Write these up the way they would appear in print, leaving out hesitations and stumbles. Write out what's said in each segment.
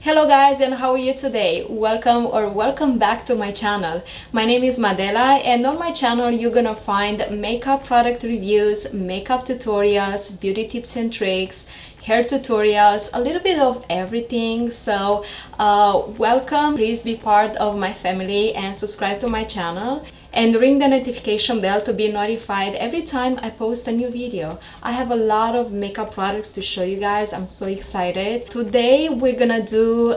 Hello guys, and how are you today? Welcome back to my channel. My name is Madella, and on my channel you're gonna find makeup product reviews, makeup tutorials, beauty tips and tricks, hair tutorials, a little bit of everything. So welcome, please be part of my family and subscribe to my channel and ring the notification bell to be notified every time I post a new video. I have a lot of makeup products to show you guys. I'm so excited. Today we're gonna do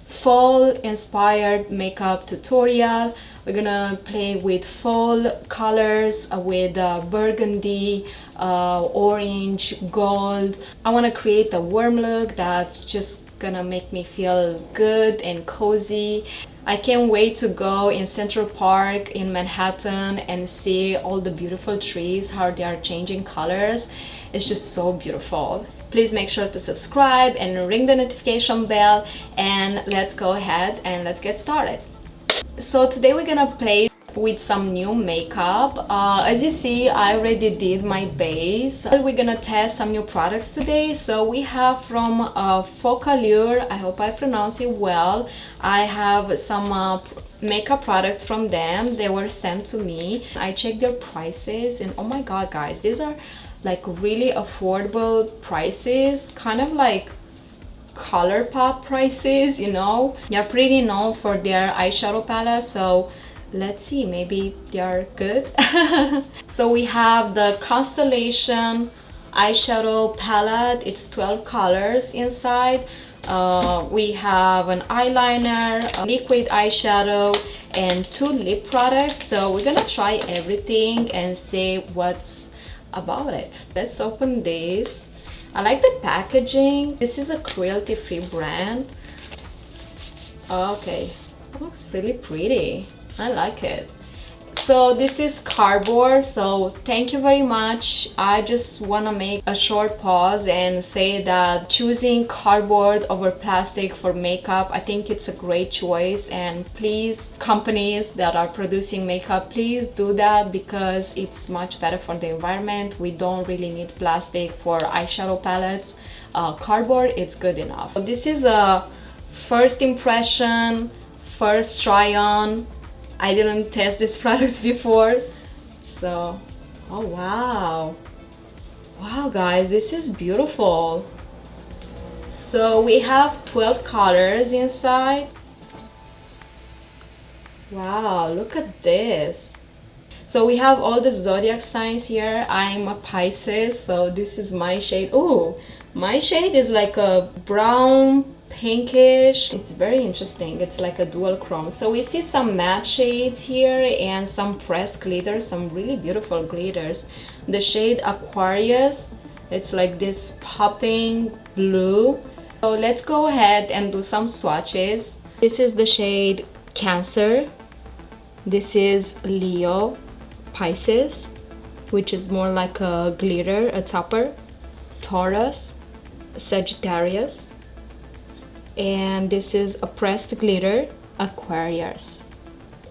fall inspired makeup tutorial. We're gonna play with fall colors with burgundy, orange, gold. I want to create a warm look that's just gonna make me feel good and cozy. I can't wait to go in Central Park in Manhattan and see all the beautiful trees, how they are changing colors. It's just so beautiful. Please make sure to subscribe and ring the notification bell, and let's go ahead and let's get started. So today we're gonna play with some new makeup. As you see, I already did my base. We're gonna test some new products today. So we have from Focallure, I hope I pronounce it well. I have some makeup products from them. They were sent to me. I checked their prices and oh my god guys, these are like really affordable prices, kind of like ColourPop prices, you know. They're pretty known for their eyeshadow palette, so let's see, maybe they are good. So we have the Constellation eyeshadow palette. It's 12 colors inside. We have an eyeliner, a liquid eyeshadow, and 2 lip products. So we're gonna try everything and see what's about it. Let's open this. I like the packaging. This is a cruelty-free brand. Okay, it looks really pretty. I like it. So this is cardboard, so thank you very much. I just want to make a short pause and say that choosing cardboard over plastic for makeup, I think it's a great choice, and please, companies that are producing makeup, please do that because it's much better for the environment. We don't really need plastic for eyeshadow palettes. Cardboard, it's good enough. So this is a first impression, first try on. I didn't test this product before, so oh wow guys, this is beautiful. So we have 12 colors inside. Wow, look at this. So we have all the zodiac signs here. I'm a Pisces, so this is my shade. Oh, my shade is like a brown pinkish. It's very interesting. It's like a dual chrome. So we see some matte shades here and some pressed glitters, some really beautiful glitters. The shade Aquarius, it's like this popping blue. So let's go ahead and do some swatches. This is the shade Cancer. This is Leo, Pisces, which is more like a glitter, a topper. Taurus, Sagittarius. And this is a pressed glitter, Aquarius.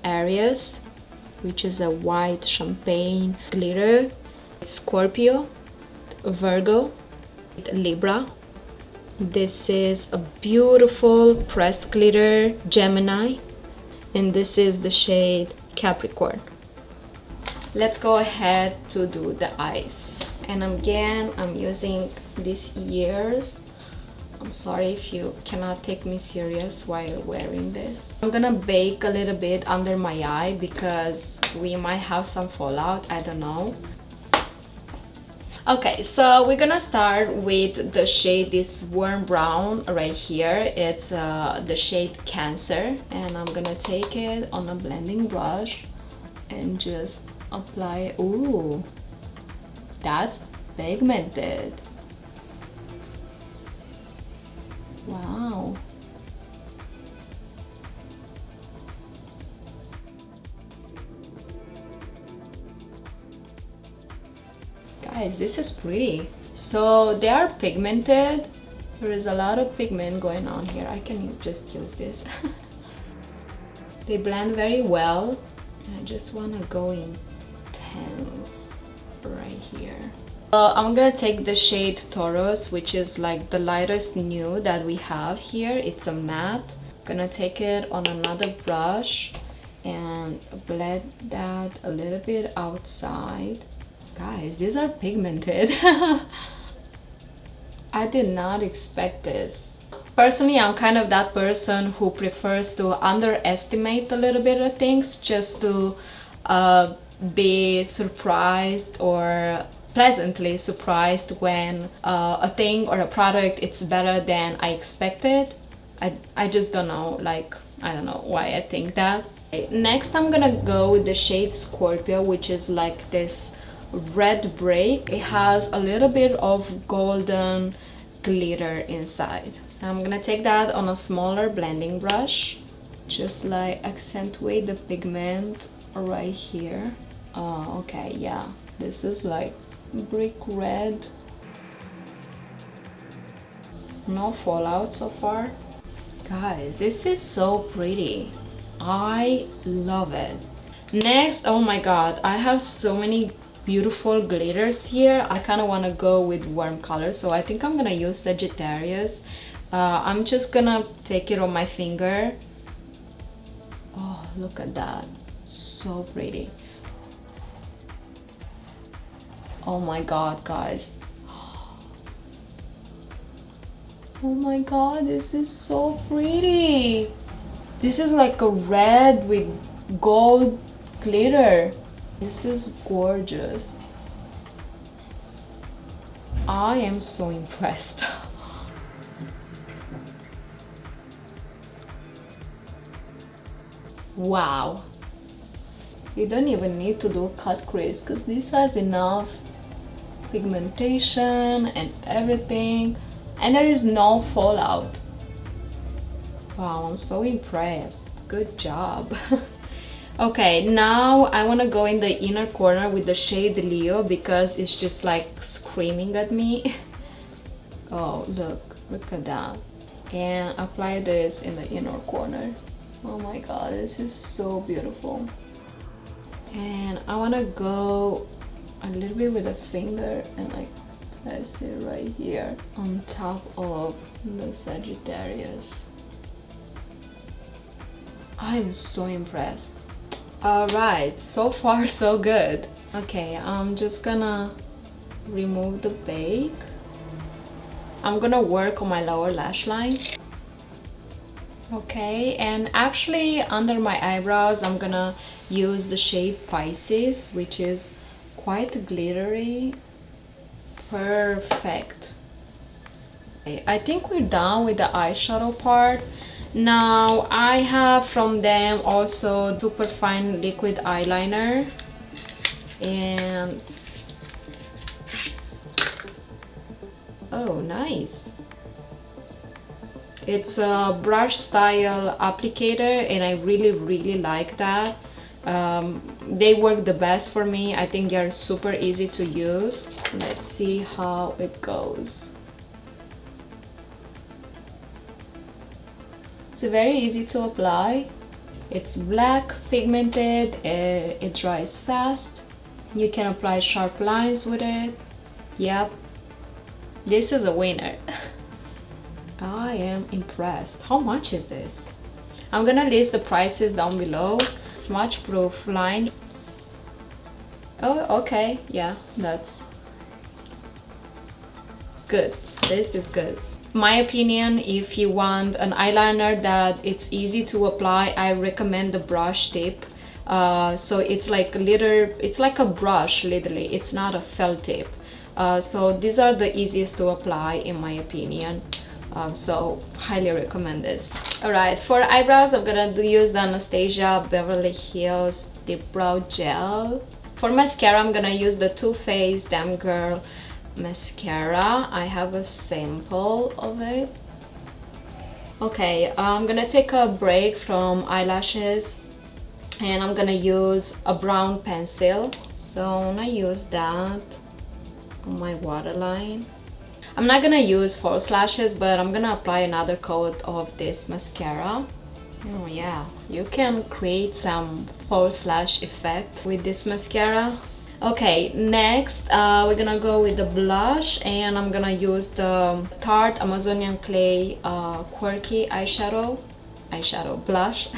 Aries, which is a white champagne glitter. Scorpio, Virgo, Libra. This is a beautiful pressed glitter, Gemini. And this is the shade Capricorn. Let's go ahead to do the eyes. And again, I'm using these ears. I'm sorry if you cannot take me serious while wearing this. I'm gonna bake a little bit under my eye because we might have some fallout, I don't know. Okay, so we're gonna start with the shade, this warm brown right here. It's the shade Cancer, and I'm gonna take it on a blending brush and just apply. Ooh, that's pigmented. Wow. Guys, this is pretty. So they are pigmented. There is a lot of pigment going on here. I can just use this. They blend very well. I just want to go intense right here. I'm gonna take the shade Taurus, which is like the lightest nude that we have here. It's a matte. Gonna take it on another brush and blend that a little bit outside. Guys, these are pigmented. I did not expect this. Personally, I'm kind of that person who prefers to underestimate a little bit of things just to be surprised or pleasantly surprised when a thing or a product it's better than I expected. I just don't know, like, I don't know why I think that. Next, I'm gonna go with the shade Scorpio, which is like this red brick. It has a little bit of golden glitter inside. I'm gonna take that on a smaller blending brush, just like accentuate the pigment right here. Oh, okay, yeah, this is like brick red. No fallout so far. Guys, this is so pretty. I love it. Next, oh my god, I have so many beautiful glitters here. I kind of want to go with warm colors, so I think I'm gonna use Sagittarius. I'm just gonna take it on my finger. Oh, look at that, so pretty. Oh my god, guys. Oh my god, this is so pretty. This is like a red with gold glitter. This is gorgeous. I am so impressed. Wow. You don't even need to do cut crease because this has enough pigmentation and everything, and there is no fallout. Wow, I'm so impressed. Good job. Okay, now I want to go in the inner corner with the shade Leo because it's just like screaming at me. Oh, look at that. And apply this in the inner corner. Oh my god, this is so beautiful. And I want to go a little bit with a finger and like place it right here on top of the Sagittarius. I'm so impressed. Alright, so far so good. Okay, I'm just gonna remove the bake. I'm gonna work on my lower lash line. Okay, and actually under my eyebrows I'm gonna use the shade Pisces, which is quite glittery. Perfect. Okay, I think we're done with the eyeshadow part. Now I have from them also Superfine liquid eyeliner, and oh, nice. It's a brush style applicator and I really like that. They work the best for me. I think they're super easy to use. Let's see how it goes. It's very easy to apply. It's black, pigmented, it dries fast. You can apply sharp lines with it. Yep, this is a winner. I am impressed. How much is this? I'm gonna list the prices down below. Smudge proof line. Oh, okay, yeah, that's good. This is good. My opinion, if you want an eyeliner that it's easy to apply, I recommend the brush tip. So it's like it's like a brush, literally. It's not a felt tip. So these are the easiest to apply in my opinion. So highly recommend this. Alright, for eyebrows I'm gonna use the Anastasia Beverly Hills Dibrow gel. For mascara I'm gonna use the Too Faced Damn Girl mascara. I have a sample of it. Okay, I'm gonna take a break from eyelashes and I'm gonna use a brown pencil. So I'm gonna use that on my waterline. I'm not gonna use false lashes, but I'm gonna apply another coat of this mascara. Oh yeah, you can create some false lash effect with this mascara. Okay, next we're gonna go with the blush, and I'm gonna use the Tarte Amazonian Clay Quirky eyeshadow blush.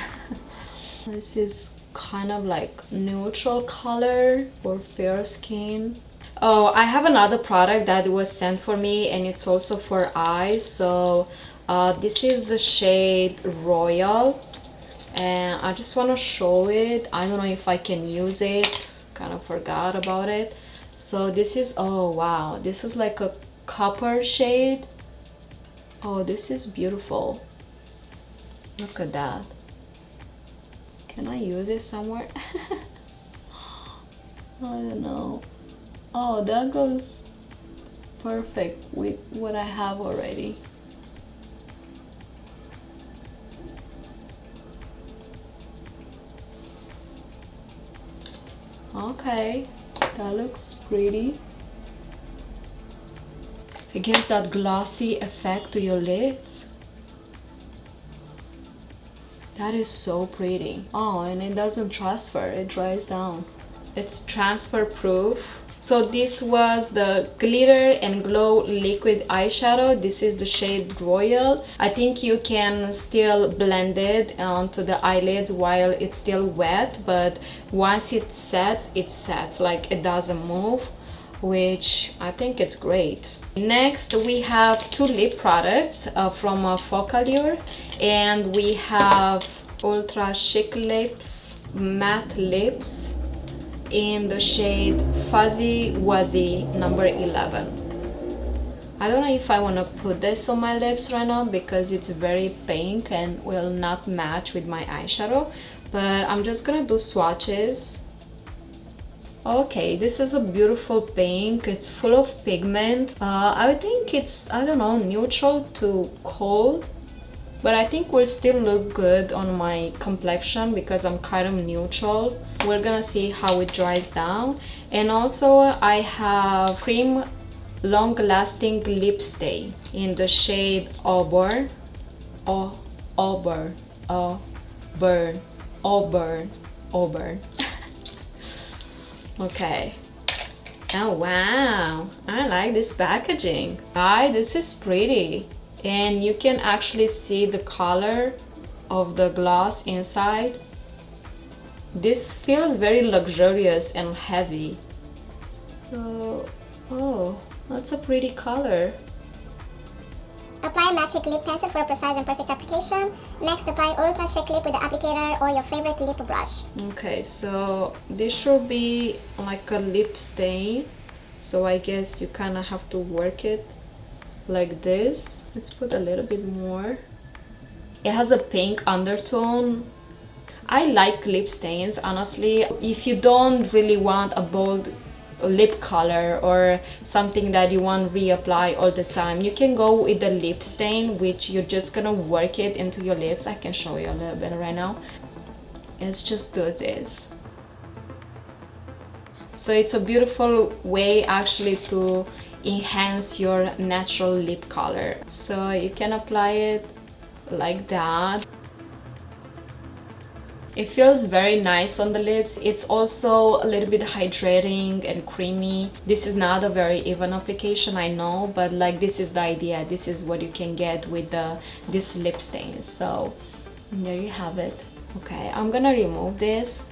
This is kind of like neutral color for fair skin. Oh, I have another product that was sent for me, and it's also for eyes. So this is the shade Royal, and I just want to show it. I don't know if I can use it, kind of forgot about it. So this is, oh wow, this is like a copper shade. Oh, this is beautiful. Look at that. Can I use it somewhere? I don't know. Oh, that goes perfect with what I have already. Okay, that looks pretty. It gives that glossy effect to your lids. That is so pretty. Oh, and it doesn't transfer, it dries down. It's transfer proof. So this was the Glitter and Glow liquid eyeshadow. This is the shade Royal. I think you can still blend it onto the eyelids while it's still wet, but once it sets, like it doesn't move, which I think it's great. Next we have two lip products from Focallure, and we have Ultra Chic Lips Matte Lips in the shade Fuzzy Wuzzy number 11. I don't know if I want to put this on my lips right now because it's very pink and will not match with my eyeshadow, but I'm just gonna do swatches. Okay, this is a beautiful pink. It's full of pigment. I think it's, I don't know, neutral to cold, but I think will still look good on my complexion because I'm kind of neutral. We're gonna see how it dries down. And also I have cream long lasting lip stay in the shade Auburn. Auburn. Okay. Oh wow, I like this packaging. This is pretty, and you can actually see the color of the gloss inside. This feels very luxurious and heavy. So, oh, that's a pretty color. Apply Magic Lip Pencil for a precise and perfect application. Next, apply Ultra Chic Lip with the applicator or your favorite lip brush. Okay, so this should be like a lip stain. So I guess you kind of have to work it like this. Let's put a little bit more. It has a pink undertone. I like lip stains, honestly. If you don't really want a bold lip color or something that you want to reapply all the time, you can go with the lip stain, which you're just gonna work it into your lips. I can show you a little bit right now. Let's just do this. So it's a beautiful way actually to enhance your natural lip color. So you can apply it like that. It feels very nice on the lips. It's also a little bit hydrating and creamy. This is not a very even application, I know, but like this is the idea. This is what you can get with this lip stain. So there you have it. Okay, I'm gonna remove this.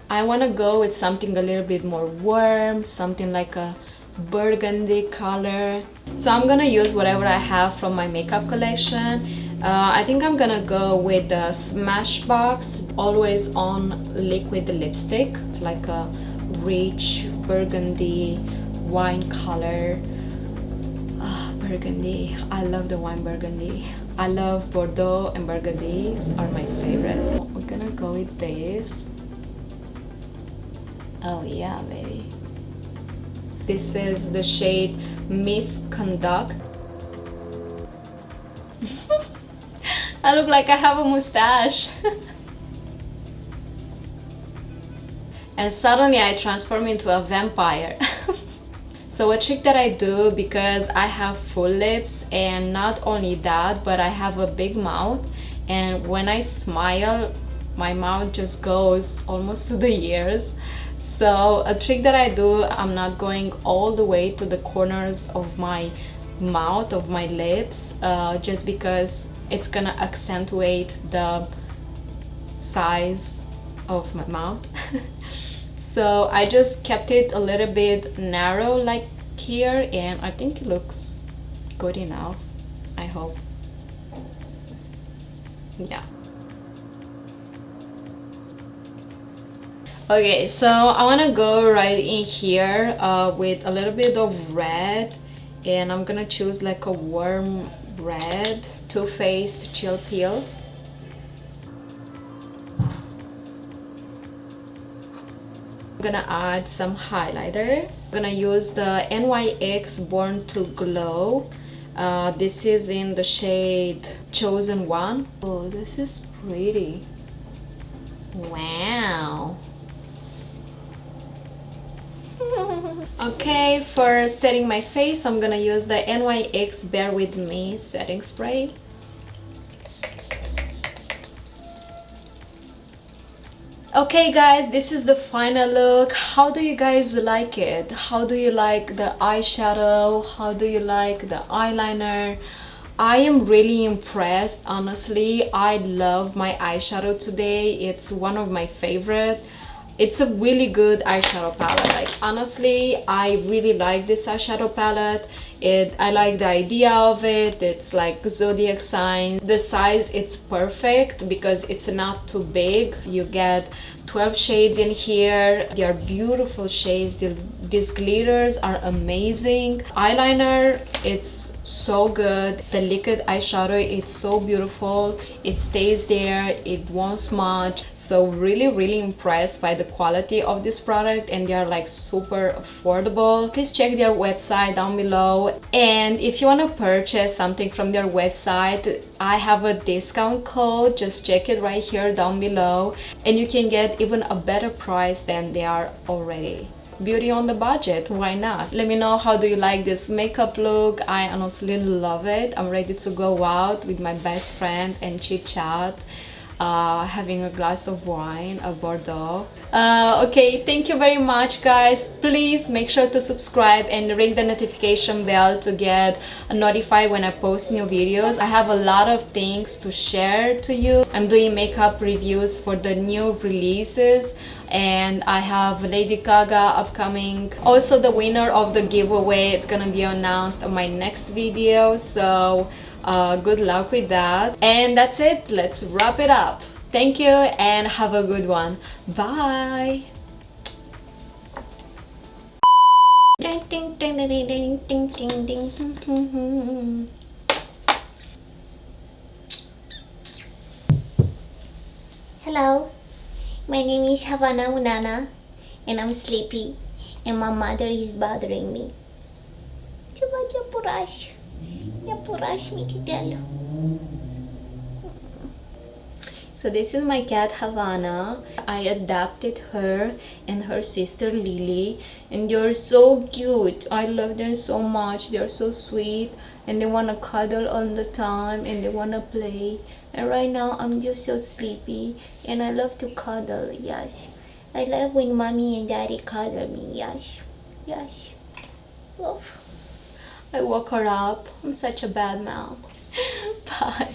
I want to go with something a little bit more warm, something like a burgundy color. So I'm gonna use whatever I have from my makeup collection. I think I'm gonna go with the Smashbox Always On Liquid Lipstick. It's like a rich burgundy wine color. Burgundy, I love the wine burgundy. I love Bordeaux and Burgundies are my favorite. We're gonna go with this. Oh yeah, baby. This is the shade Misconduct. I look like I have a mustache. And suddenly I transform into a vampire. So a trick that I do, because I have full lips, and not only that, but I have a big mouth, and when I smile my mouth just goes almost to the ears. So a trick that I do, I'm not going all the way to the corners of my mouth, of my lips, just because it's gonna accentuate the size of my mouth. So I just kept it a little bit narrow like here, and I think it looks good enough, I hope. Yeah. Okay, so I want to go right in here with a little bit of red, and I'm gonna choose like a warm red, Too Faced Chill Peel. I'm gonna add some highlighter. I'm gonna use the NYX Born to Glow. This is in the shade Chosen One. Oh, this is pretty. Wow. Okay, for setting my face, I'm gonna use the NYX Bear With Me setting spray. Okay guys, this is the final look. How do you guys like it? How do you like the eyeshadow? How do you like the eyeliner? I am really impressed, honestly. I love my eyeshadow today. It's one of my favorite. It's a really good eyeshadow palette. Like, honestly, I really like this eyeshadow palette. I like the idea of it. It's like zodiac sign. The size, it's perfect because it's not too big. You get 12 shades in here. They are beautiful shades. These glitters are amazing. Eyeliner, it's so good. The liquid eyeshadow, it's so beautiful. It stays there, it won't smudge. So really impressed by the quality of this product, and they are like super affordable. Please check their website down below, and if you want to purchase something from their website, I have a discount code. Just check it right here down below, and you can get even a better price than they are already. Beauty on the budget, why not? Let me know, how do you like this makeup look? I honestly love it. I'm ready to go out with my best friend and chit chat, having a glass of wine, a Bordeaux. Okay, thank you very much guys. Please make sure to subscribe and ring the notification bell to get notified when I post new videos. I have a lot of things to share to you. I'm doing makeup reviews for the new releases, and I have Lady Gaga upcoming. Also, the winner of the giveaway, it's gonna be announced on my next video, so good luck with that. And that's it, let's wrap it up. Thank you and have a good one. Bye. Ding, ding, ding, ding, ding, ding, ding, ding. Hello, my name is Havana Unana, and I'm sleepy, and my mother is bothering me. So this is my cat Havana. I adopted her and her sister Lily, and they're so cute. I love them so much. They're so sweet, and they want to cuddle all the time, and they want to play. And right now I'm just so sleepy, and I love to cuddle. Yes, I love when mommy and daddy cuddle me. Yes, yes. Love. I woke her up. I'm such a bad mom. Bye.